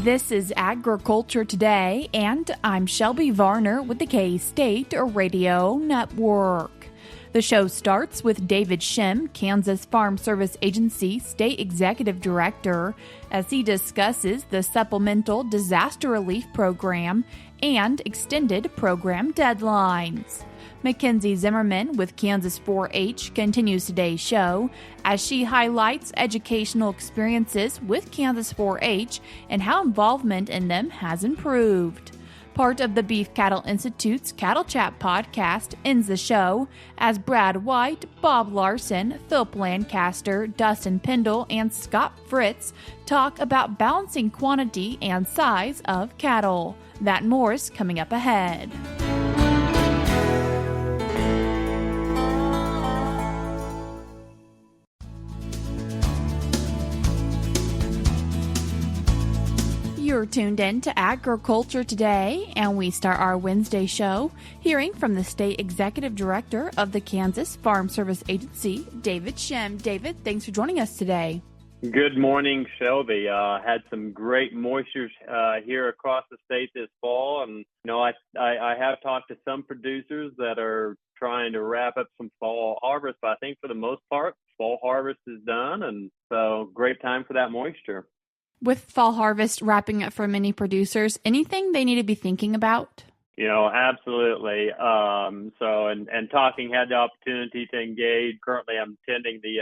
This is Agriculture Today, and I'm Shelby Varner with the K-State Radio Network. The show starts with David Schemm, Kansas Farm Service Agency State Executive Director, as he discusses the Supplemental Disaster Relief Program and extended program deadlines. McKenzie Zimmerman with Kansas 4-H continues today's show as she highlights educational experiences with Kansas 4-H and how involvement in them has improved. Part of the Beef Cattle Institute's Cattle Chat podcast ends the show as Brad White, Bob Larson, Phillip Lancaster, Dustin Pendell, and Scott Fritz talk about balancing quantity and size of cattle. That and more is coming up ahead. You're tuned in to Agriculture Today, and we start our Wednesday show hearing from the State Executive Director of the Kansas Farm Service Agency, David Schemm. David, thanks for joining us today. Good morning, Shelby. Had some great moistures here across the state this fall, and I have talked to some producers that are trying to wrap up some fall harvest, but I think for the most part, fall harvest is done, and so great time for that moisture. With fall harvest wrapping up for many producers, anything they need to be thinking about? Absolutely. And talking, had the opportunity to engage. Currently, I'm attending the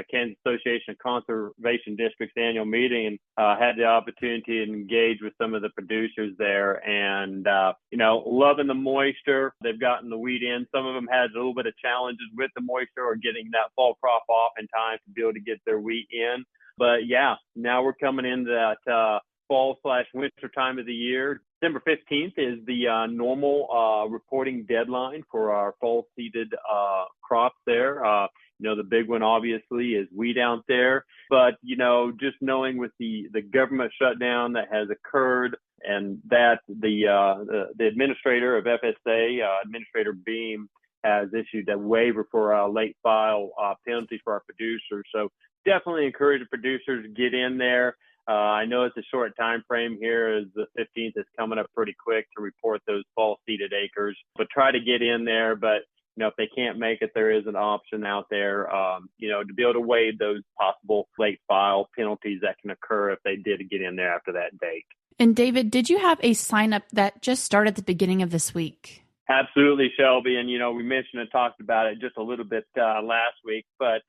Kansas Association of Conservation Districts annual meeting, and had the opportunity to engage with some of the producers there, and loving the moisture. They've gotten the wheat in. Some of them had a little bit of challenges with the moisture or getting that fall crop off in time to be able to get their wheat in. But yeah, now we're coming into that fall/winter time of the year. December 15th is the normal reporting deadline for our fall seeded crops there. The big one obviously is wheat out there. But, just knowing with the government shutdown that has occurred, and that the administrator of FSA, Administrator Beam, has issued a waiver for late file penalties for our producers. So definitely encourage the producers to get in there. I know it's a short time frame here, as the 15th is coming up pretty quick to report those fall seeded acres, but try to get in there. But if they can't make it, there is an option out there, to be able to waive those possible late file penalties that can occur if they did get in there after that date. And David, did you have a sign up that just started at the beginning of this week? Absolutely, Shelby. And, we mentioned and talked about it just a little bit last week, but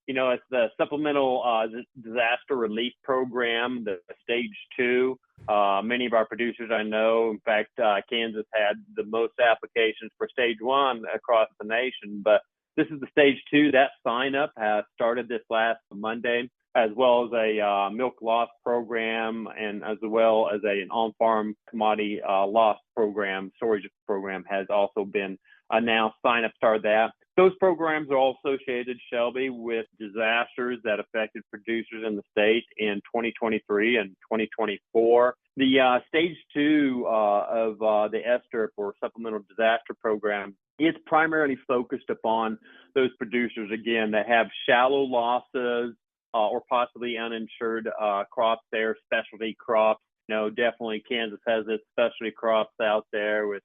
it's the Supplemental Disaster Relief Program, the Stage 2. Many of our producers I know, in fact, Kansas had the most applications for Stage 1 across the nation, but this is the Stage 2. That sign-up has started this last Monday, as well as a milk loss program, and as well as an on-farm commodity loss program, storage program has also been announced. Sign-up started that. Those programs are all associated, Shelby, with disasters that affected producers in the state in 2023 and 2024. The Stage 2 of the SDRP, or Supplemental Disaster Program, is primarily focused upon those producers, again, that have shallow losses or possibly uninsured crops there, specialty crops. Definitely Kansas has its specialty crops out there with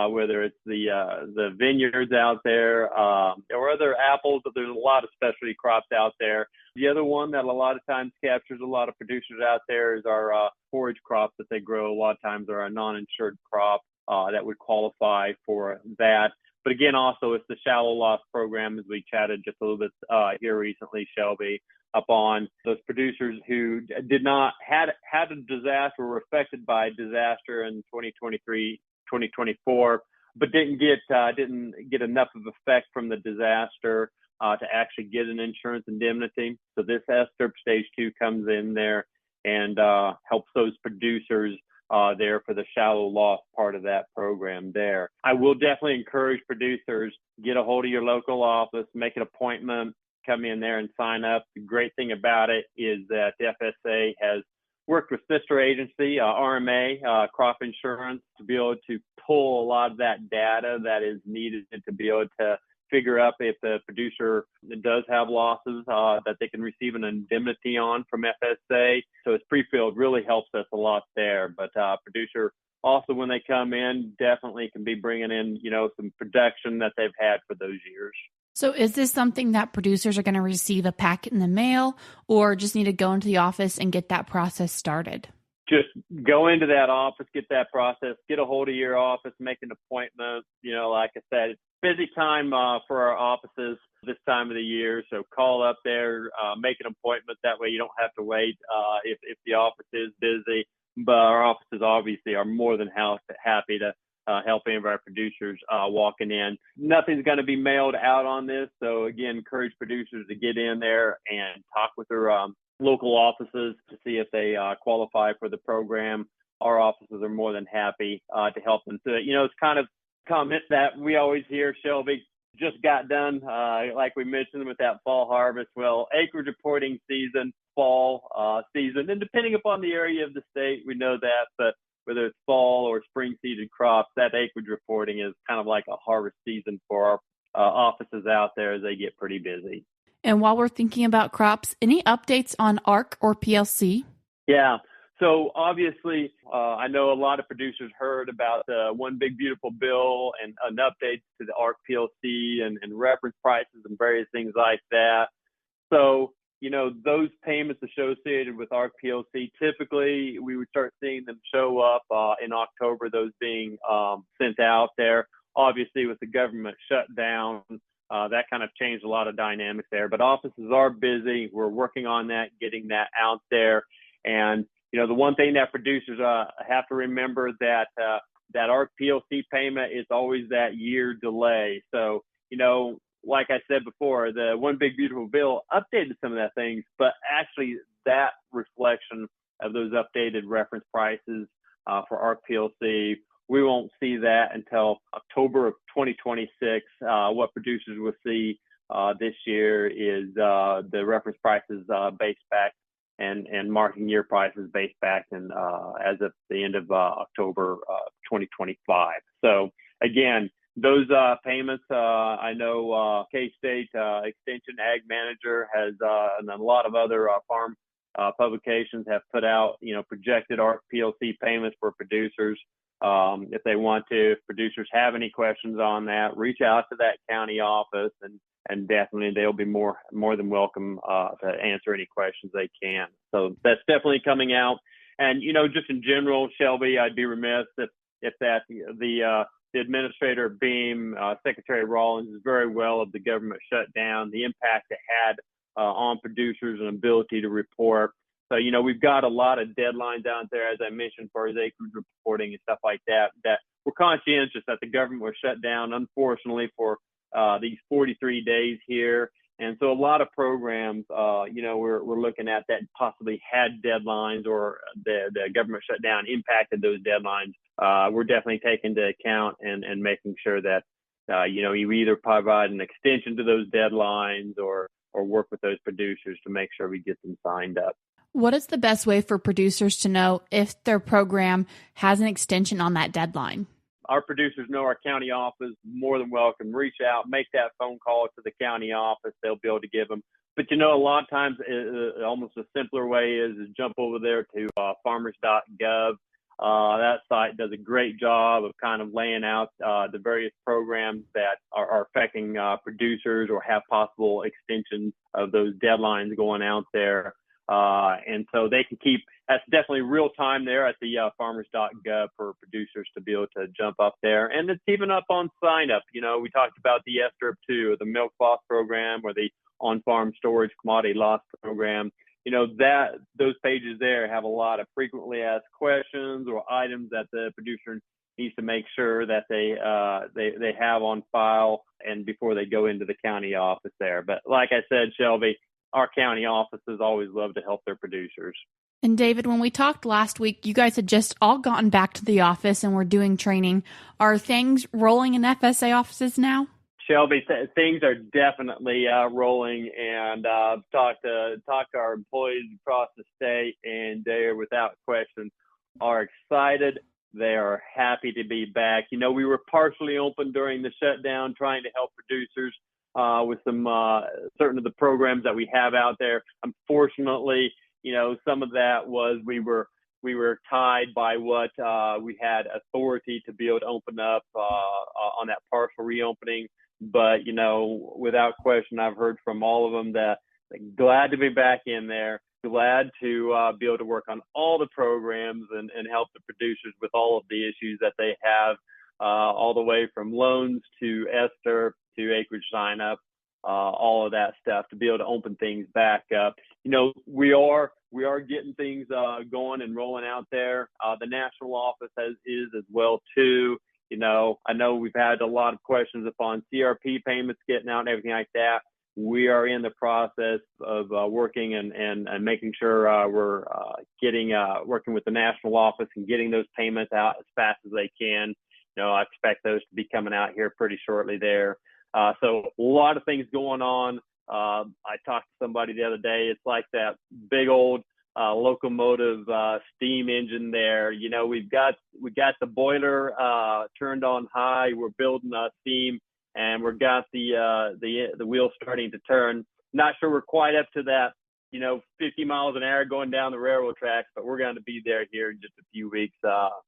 whether it's the vineyards out there or other apples, but there's a lot of specialty crops out there. The other one that a lot of times captures a lot of producers out there is our forage crops that they grow. A lot of times are a non-insured crop that would qualify for that. But again, also it's the shallow loss program, as we chatted just a little bit here recently, Shelby, upon those producers who did not had a disaster, were affected by disaster in 2023. 2024, but didn't get enough of effect from the disaster to actually get an insurance indemnity. So this SDRP Stage 2 comes in there and helps those producers there for the shallow loss part of that program there. I will definitely encourage producers, get a hold of your local office, make an appointment, come in there and sign up. The great thing about it is that the FSA has worked with sister agency, RMA, crop insurance, to be able to pull a lot of that data that is needed to be able to figure out if the producer does have losses that they can receive an indemnity on from FSA. So it's pre-filled really helps us a lot there. But producer also, when they come in, definitely can be bringing in, some production that they've had for those years. So is this something that producers are going to receive a packet in the mail or just need to go into the office and get that process started? Just go into that office, get that process, get a hold of your office, make an appointment. Like I said, it's busy time for our offices this time of the year. So call up there, make an appointment. That way you don't have to wait if the office is busy. But our offices obviously are more than happy to help any of our producers walking in. Nothing's going to be mailed out on this. So again, encourage producers to get in there and talk with their local offices to see if they qualify for the program. Our offices are more than happy to help them. So, it's kind of comment that we always hear, Shelby, just got done, like we mentioned with that fall harvest. Well, acreage reporting season, fall season, and depending upon the area of the state, we know that, but whether it's fall or spring season crops, that acreage reporting is kind of like a harvest season for our offices out there as they get pretty busy. And while we're thinking about crops, any updates on ARC or PLC? Yeah. So obviously, I know a lot of producers heard about the One Big Beautiful Bill and an update to the ARC PLC and reference prices and various things like that. So, those payments associated with ARC PLC, typically we would start seeing them show up in October, those being sent out there. Obviously, with the government shutdown, that kind of changed a lot of dynamics there. But offices are busy. We're working on that, getting that out there. And the one thing that producers have to remember that ARC PLC payment is always that year delay. So, like I said before, the One Big Beautiful Bill updated some of that things, but actually that reflection of those updated reference prices for ARC PLC, we won't see that until October of 2026. What producers will see this year is the reference prices based back and marking year prices based back in as of the end of October 2025. So again, those payments, I know K-State Extension Ag Manager has, and a lot of other farm publications have put out, projected ARC PLC payments for producers. If they want to, if producers have any questions on that, reach out to that county office and definitely they'll be more than welcome to answer any questions they can. So that's definitely coming out. And, just in general, Shelby, I'd be remiss if that the administrator Beam, Secretary Rawlins, is very well of the government shutdown, the impact it had on producers and ability to report. So, we've got a lot of deadlines out there, as I mentioned, for his acreage reporting and stuff like that we're conscientious that the government was shut down, unfortunately, for these 43 days here. And so a lot of programs, we're looking at that possibly had deadlines or the government shutdown impacted those deadlines. We're definitely taking into account and making sure that, you either provide an extension to those deadlines or work with those producers to make sure we get them signed up. What is the best way for producers to know if their program has an extension on that deadline? Our producers know our county office, more than welcome. Reach out, make that phone call to the county office. They'll be able to give them. But, a lot of times, almost a simpler way is jump over there to Farmers.gov. That site does a great job of kind of laying out the various programs that are affecting producers or have possible extensions of those deadlines going out there. And so they can that's definitely real time there at the Farmers.gov for producers to be able to jump up there. And it's even up on sign up. We talked about the SDRP 2 or the milk loss program or the on-farm storage commodity loss program. Those pages there have a lot of frequently asked questions or items that the producer needs to make sure that they have on file and before they go into the county office there. But like I said, Shelby, our county offices always love to help their producers. And David, when we talked last week, you guys had just all gotten back to the office and were doing training. Are things rolling in FSA offices now? Shelby, things are definitely rolling, and talk to our employees across the state, and they are without question are excited. They are happy to be back. We were partially open during the shutdown, trying to help producers with some certain of the programs that we have out there. Unfortunately, some of that was we were tied by what we had authority to be able to open up on that partial reopening. But, without question, I've heard from all of them that they're glad to be back in there, glad to be able to work on all the programs and help the producers with all of the issues that they have, all the way from loans to ESTR to acreage sign up, all of that stuff to be able to open things back up. We are getting things going and rolling out there. The national office is as well too. I know we've had a lot of questions upon CRP payments getting out and everything like that. We are in the process of working and making sure we're working with the national office and getting those payments out as fast as they can. I expect those to be coming out here pretty shortly there. So a lot of things going on. I talked to somebody the other day. It's like that big old locomotive steam engine there. We got the boiler turned on high. We're building steam, and we've got the wheels starting to turn. Not sure we're quite up to that, 50 miles an hour going down the railroad tracks, but we're going to be there here in just a few weeks,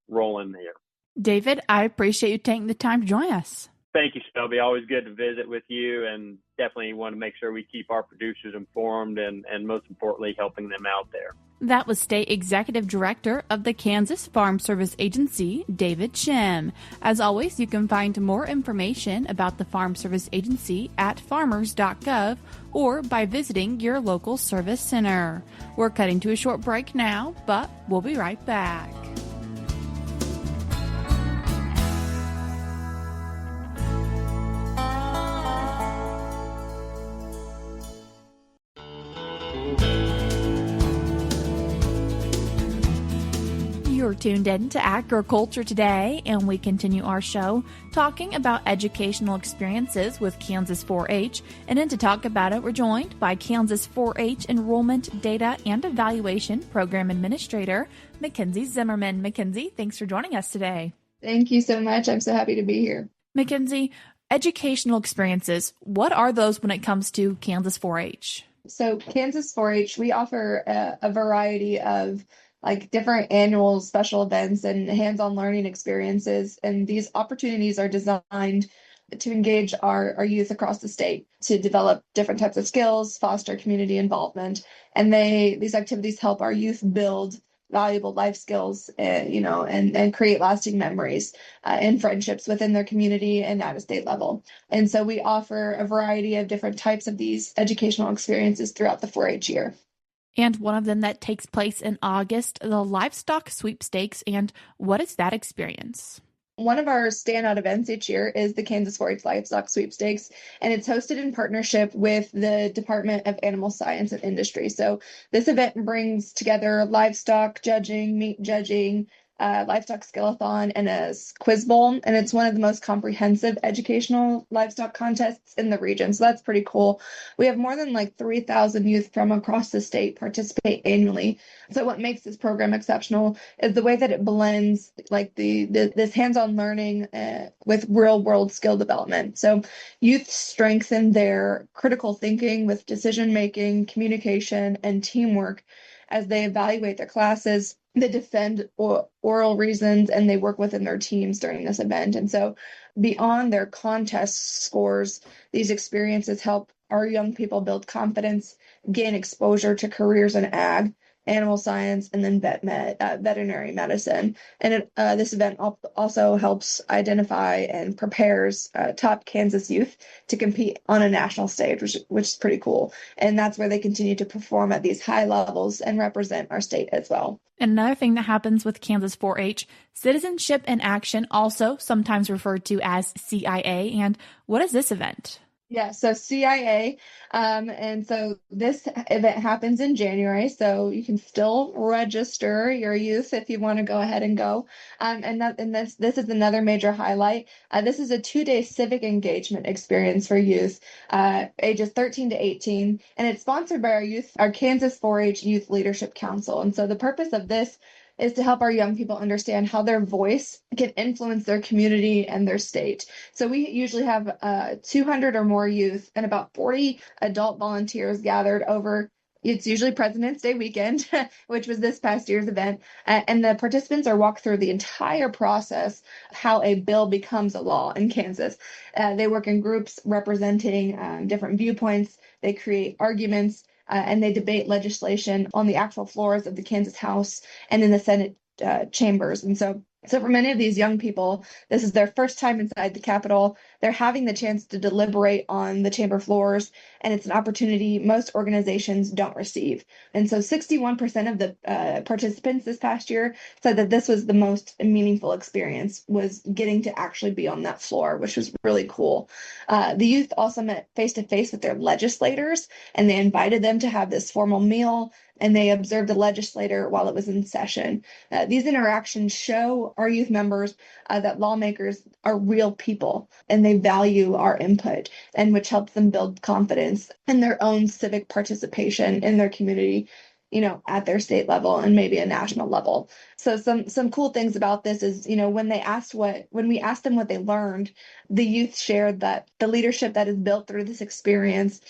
rolling here. David, I appreciate you taking the time to join us. Thank you, Shelby. Always good to visit with you, and definitely want to make sure we keep our producers informed and most importantly, helping them out there. That was State Executive Director of the Kansas Farm Service Agency, David Schemm. As always, you can find more information about the Farm Service Agency at Farmers.gov or by visiting your local service center. We're cutting to a short break now, but we'll be right back. You're tuned in to Agriculture Today, and we continue our show talking about educational experiences with Kansas 4-H. And then to talk about it, we're joined by Kansas 4-H Enrollment Data and Evaluation Program Administrator, McKenzie Zimmerman. McKenzie, thanks for joining us today. Thank you so much. I'm so happy to be here. McKenzie, educational experiences, what are those when it comes to Kansas 4-H? So Kansas 4-H, we offer a variety of different annual special events and hands-on learning experiences. And these opportunities are designed to engage our youth across the state to develop different types of skills, foster community involvement. And these activities help our youth build valuable life skills, and create lasting memories and friendships within their community and at a state level. And so we offer a variety of different types of these educational experiences throughout the 4-H year. And one of them that takes place in August, the Livestock Sweepstakes. And what is that experience? One of our standout events each year is the Kansas 4-H Livestock Sweepstakes, and it's hosted in partnership with the Department of Animal Science and Industry. So this event brings together livestock judging, meat judging, livestock skill-a-thon, and a quiz bowl. And it's one of the most comprehensive educational livestock contests in the region. So that's pretty cool. We have more than 3,000 youth from across the state participate annually. So what makes this program exceptional is the way that it blends this hands-on learning with real-world skill development. So youth strengthen their critical thinking with decision-making, communication, and teamwork as they evaluate their classes. They defend oral reasons, and they work within their teams during this event. And so beyond their contest scores, these experiences help our young people build confidence, gain exposure to careers in ag, animal science, and then veterinary medicine. And this event also helps identify and prepares top Kansas youth to compete on a national stage, which is pretty cool. And that's where they continue to perform at these high levels and represent our state as well. Another thing that happens with Kansas 4-H, Citizenship in Action, also sometimes referred to as CIA. And what is this event? Yeah, so CIA, and so this event happens in January, so you can still register your youth if you want to go ahead and go. And this is another major highlight. This is a 2-day civic engagement experience for youth, ages 13 to 18, and it's sponsored by our Kansas 4-H Youth Leadership Council. And so the purpose of this is to help our young people understand how their voice can influence their community and their state. So we usually have 200 or more youth and about 40 adult volunteers gathered over. It's usually President's Day weekend, which was this past year's event. And the participants are walked through the entire process, how a bill becomes a law in Kansas. They work in groups representing different viewpoints. They create arguments and they debate legislation on the actual floors of the Kansas House and in the Senate chambers. And so for many of these young people, this is their first time inside the Capitol. They're having the chance to deliberate on the chamber floors, and it's an opportunity most organizations don't receive. And so 61% of the participants this past year said that this was the most meaningful experience, was getting to actually be on that floor, which was really cool. The youth also met face-to-face with their legislators, and they invited them to have this formal meal, and they observed the legislator while it was in session. These interactions show our youth members that lawmakers are real people and they value our input, and which helps them build confidence in their own civic participation in their community, at their state level and maybe a national level. So some cool things about this is, when we asked them what they learned, the youth shared that the leadership that is built through this experience,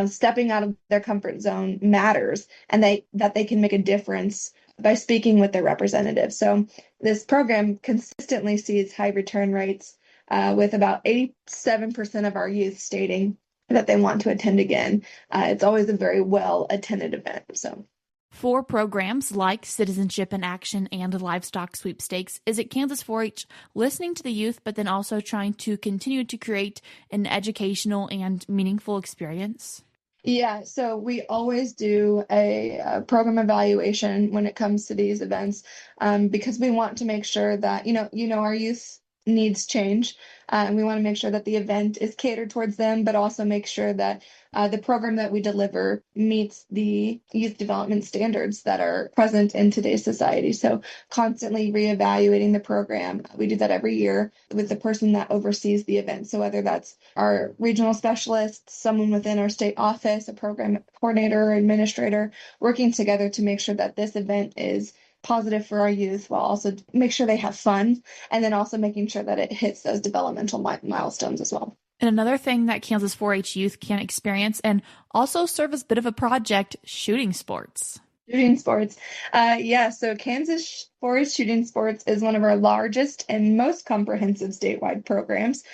stepping out of their comfort zone matters, and that they can make a difference by speaking with their representatives. So this program consistently sees high return rates, with about 87% of our youth stating that they want to attend again. It's always a very well attended event. So for programs like Citizenship in Action and Livestock Sweepstakes, is it Kansas 4-H listening to the youth, but then also trying to continue to create an educational and meaningful experience? Yeah, so we always do a program evaluation when it comes to these events, because we want to make sure that, our youth needs change. And we want to make sure that the event is catered towards them, but also make sure that the program that we deliver meets the youth development standards that are present in today's society. So constantly reevaluating the program. We do that every year with the person that oversees the event. So whether that's our regional specialist, someone within our state office, a program coordinator or administrator, working together to make sure that this event is positive for our youth while also make sure they have fun, and then also making sure that it hits those developmental milestones as well. And another thing that Kansas 4-H youth can experience and also serve as a bit of a project, shooting sports. Shooting sports. So Kansas 4-H shooting sports is one of our largest and most comprehensive statewide programs.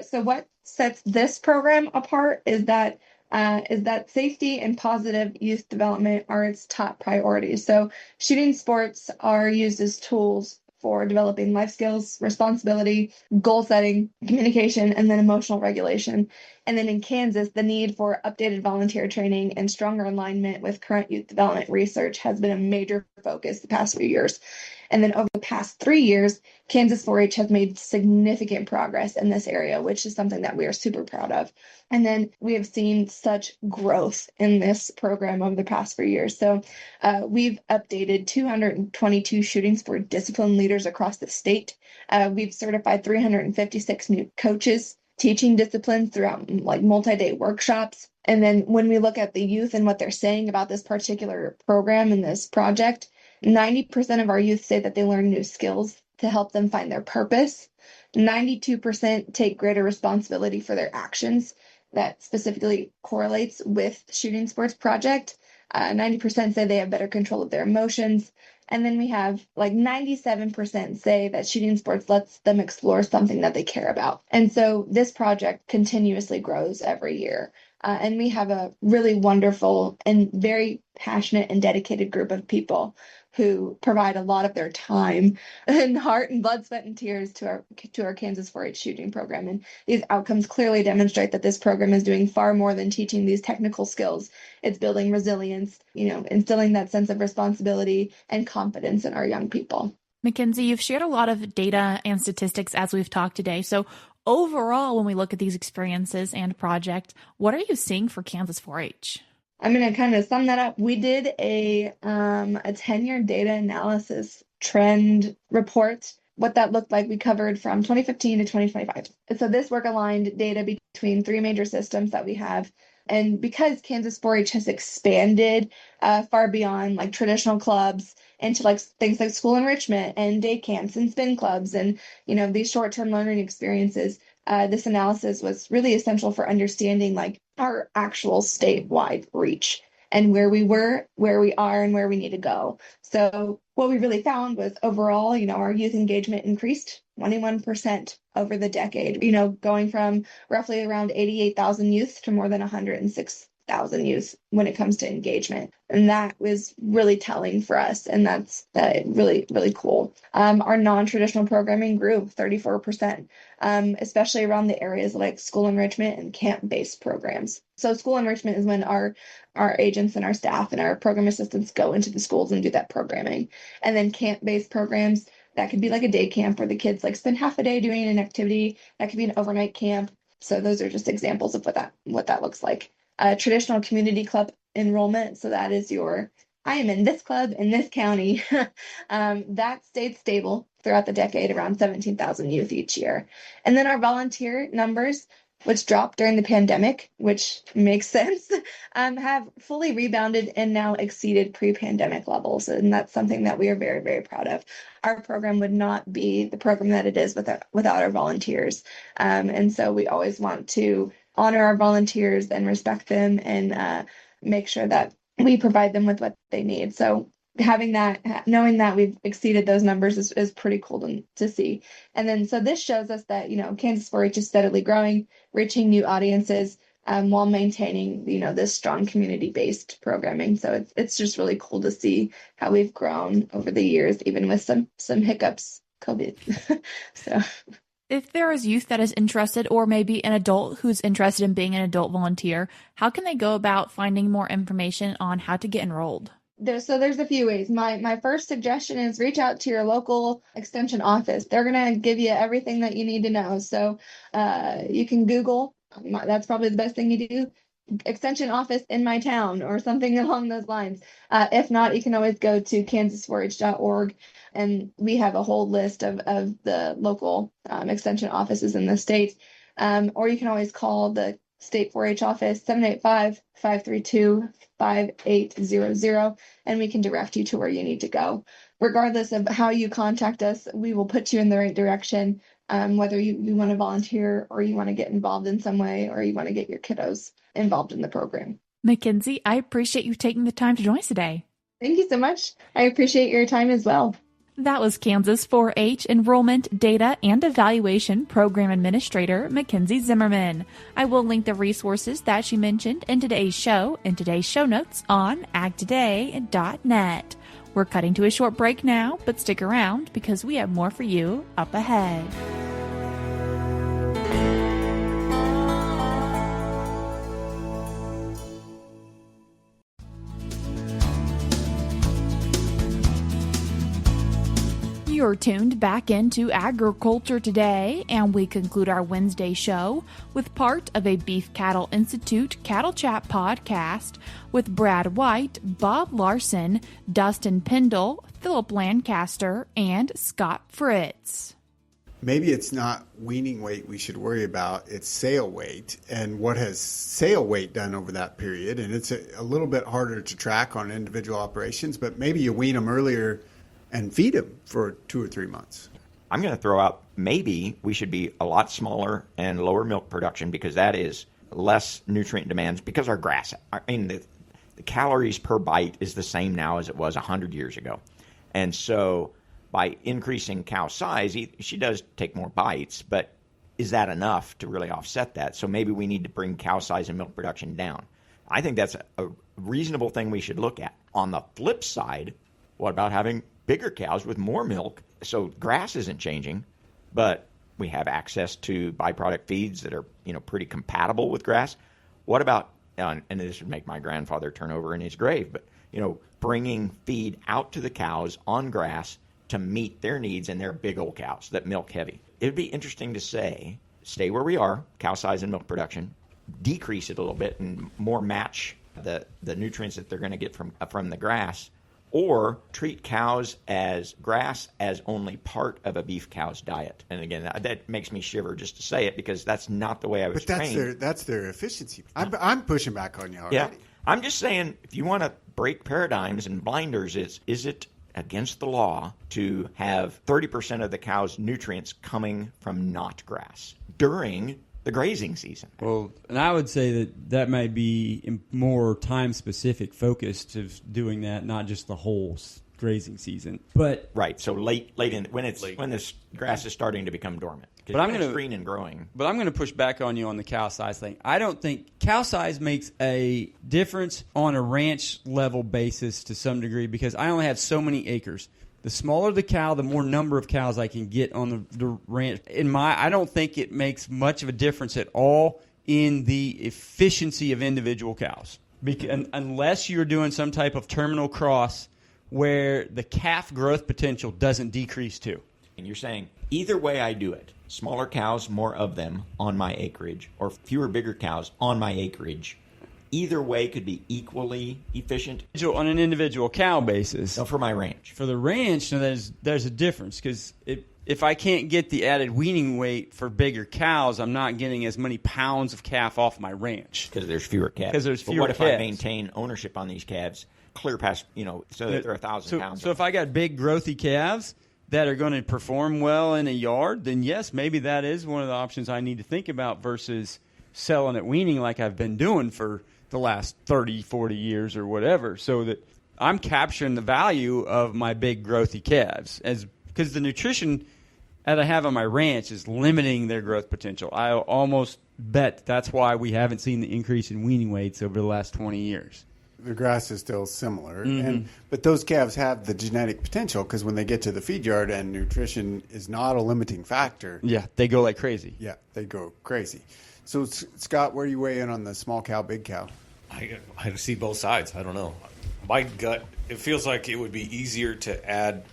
So what sets this program apart is that safety and positive youth development are its top priorities. So shooting sports are used as tools for developing life skills, responsibility, goal setting, communication, and then emotional regulation. And then in Kansas, the need for updated volunteer training and stronger alignment with current youth development research has been a major focus the past few years. And then over the past 3 years, Kansas 4-H has made significant progress in this area, which is something that we are super proud of. And then we have seen such growth in this program over the past few years. So we've updated 222 shooting sport discipline leaders across the state. We've certified 356 new coaches teaching disciplines throughout multi-day workshops. And then when we look at the youth and what they're saying about this particular program and this project, 90% of our youth say that they learn new skills to help them find their purpose. 92% take greater responsibility for their actions. That specifically correlates with shooting sports project. 90% say they have better control of their emotions. And then we have 97% say that shooting sports lets them explore something that they care about. And so this project continuously grows every year. And we have a really wonderful and very passionate and dedicated group of people who provide a lot of their time and heart and blood, sweat, and tears to our Kansas 4-H shooting program. And these outcomes clearly demonstrate that this program is doing far more than teaching these technical skills. It's building resilience, instilling that sense of responsibility and confidence in our young people. McKenzie, you've shared a lot of data and statistics as we've talked today. So overall, when we look at these experiences and project, what are you seeing for Kansas 4-H? I'm going to kind of sum that up. We did a 10-year data analysis trend report. What that looked like, we covered from 2015 to 2025. So this work aligned data between 3 major systems that we have. And because Kansas 4-H has expanded far beyond like traditional clubs into like things like school enrichment and day camps and spin clubs and, these short-term learning experiences, this analysis was really essential for understanding like our actual statewide reach and where we were, where we are, and where we need to go. So what we really found was overall, our youth engagement increased 21% over the decade, going from roughly around 88,000 youth to more than 106,000 youth when it comes to engagement. And that was really telling for us. And that's really, really cool. Our non-traditional programming grew 34%, especially around the areas like school enrichment and camp-based programs. So school enrichment is when our agents and our staff and our program assistants go into the schools and do that programming. And then camp-based programs, that could be like a day camp where the kids like spend half a day doing an activity. That could be an overnight camp. So those are just examples of what that looks like. Traditional community club enrollment. So that is I am in this club in this county. That stayed stable throughout the decade, around 17,000 youth each year. And then our volunteer numbers, which dropped during the pandemic, which makes sense, have fully rebounded and now exceeded pre-pandemic levels. And that's something that we are very, very proud of. Our program would not be the program that it is without our volunteers. And so we always want to honor our volunteers and respect them and make sure that we provide them with what they need. So knowing that we've exceeded those numbers is pretty cool to see. And then, so this shows us that, Kansas 4-H is steadily growing, reaching new audiences, while maintaining, this strong community-based programming. So it's just really cool to see how we've grown over the years, even with some hiccups, COVID. So. If there is youth that is interested, or maybe an adult who's interested in being an adult volunteer, how can they go about finding more information on how to get enrolled? There's a few ways. My first suggestion is reach out to your local extension office. They're going to give you everything that you need to know. So you can Google. That's probably the best thing you do. Extension office in my town or something along those lines. If not, you can always go to kansas4h.org, and we have a whole list of the local extension offices in the state. Or you can always call the state 4-H office, 785-532-5800, and we can direct you to where you need to go. Regardless of how you contact us, we will put you in the right direction, whether you want to volunteer or you want to get involved in some way or you want to get your kiddos involved in the program. McKenzie, I appreciate you taking the time to join us today. Thank you so much. I appreciate your time as well. That was Kansas 4-H Enrollment, Data, and Evaluation Program Administrator McKenzie Zimmerman. I will link the resources that she mentioned in today's show notes on agtoday.net. We're cutting to a short break now, but stick around because we have more for you up ahead. You're tuned back into Agriculture Today, and we conclude our Wednesday show with part of a Beef Cattle Institute Cattle Chat podcast with Brad White, Bob Larson, Dustin Pendell, Phillip Lancaster, and Scott Fritz. Maybe it's not weaning weight we should worry about, it's sale weight, and what has sale weight done over that period. And it's a little bit harder to track on individual operations, but maybe you wean them earlier and feed them for 2 or 3 months. I'm going to throw out maybe we should be a lot smaller and lower milk production because that is less nutrient demands because our grass, the calories per bite is the same now as it was 100 years ago. And so by increasing cow size, she does take more bites, but is that enough to really offset that? So maybe we need to bring cow size and milk production down. I think that's a reasonable thing we should look at. On the flip side, what about having bigger cows with more milk? So grass isn't changing, but we have access to byproduct feeds that are, pretty compatible with grass. What about, and this would make my grandfather turn over in his grave, but, bringing feed out to the cows on grass to meet their needs, and they're big old cows that milk heavy. It would be interesting to say, stay where we are, cow size and milk production, decrease it a little bit and more match the nutrients that they're going to get from the grass, or treat cows as grass as only part of a beef cow's diet. And again, that makes me shiver just to say it, because that's not the way I was trained. But that's their efficiency. I'm pushing back on you already. Yeah, I'm just saying, if you want to break paradigms and blinders, is it against the law to have 30% of the cow's nutrients coming from not grass during the grazing season? Well, and I would say that may be more time-specific focused to doing that, not just the whole grazing season. But right, so late in when this grass is starting to become dormant. But I'm going to green and growing. But I'm going to push back on you on the cow size thing. I don't think cow size makes a difference on a ranch level basis to some degree, because I only have so many acres. The smaller the cow, the more number of cows I can get on the ranch. I don't think it makes much of a difference at all in the efficiency of individual cows, unless you're doing some type of terminal cross where the calf growth potential doesn't decrease too. And you're saying either way I do it, smaller cows, more of them on my acreage, or fewer bigger cows on my acreage, either way could be equally efficient? On an individual cow basis. No, for my ranch. For the ranch, no, there's a difference, because if I can't get the added weaning weight for bigger cows, I'm not getting as many pounds of calf off my ranch. Because there's fewer calves. Because there's fewer calves. But what if I maintain ownership on these calves clear past, so that they're 1,000 pounds? So if I got big, growthy calves that are going to perform well in a yard, then yes, maybe that is one of the options I need to think about versus selling at weaning like I've been doing for the last 30, 40 years or whatever, so that I'm capturing the value of my big, growthy calves. Because the nutrition that I have on my ranch is limiting their growth potential. I almost bet that's why we haven't seen the increase in weaning weights over the last 20 years. The grass is still similar, but those calves have the genetic potential, because when they get to the feed yard and nutrition is not a limiting factor. Yeah, they go like crazy. Yeah, they go crazy. So, Scott, where do you weigh in on the small cow, big cow? I see both sides. I don't know. My gut, it feels like it would be easier to add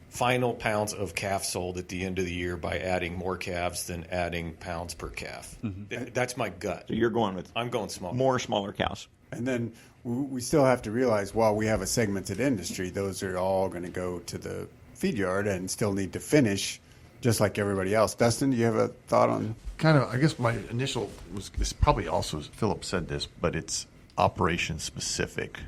final pounds of calf sold at the end of the year by adding more calves than adding pounds per calf. Mm-hmm. That's my gut. So you're going with... I'm going small. More smaller cows. And then we still have to realize, while we have a segmented industry, those are all going to go to the feed yard and still need to finish just like everybody else. Dustin, do you have a thought on? Kind of, I guess my initial was, this probably also, Phillip said this, but it's operation specific.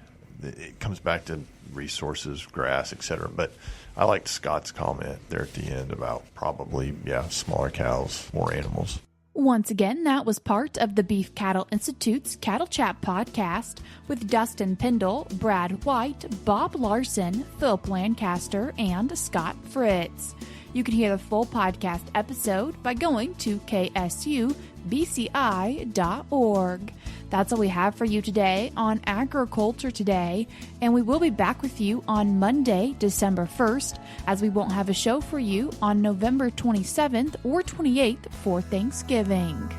It comes back to resources, grass, et cetera. But I liked Scott's comment there at the end about probably, smaller cows, more animals. Once again, that was part of the Beef Cattle Institute's Cattle Chat podcast with Dustin Pendell, Brad White, Bob Larson, Phillip Lancaster, and Scott Fritz. You can hear the full podcast episode by going to ksubci.org. That's all we have for you today on Agriculture Today, and we will be back with you on Monday, December 1st, as we won't have a show for you on November 27th or 28th for Thanksgiving.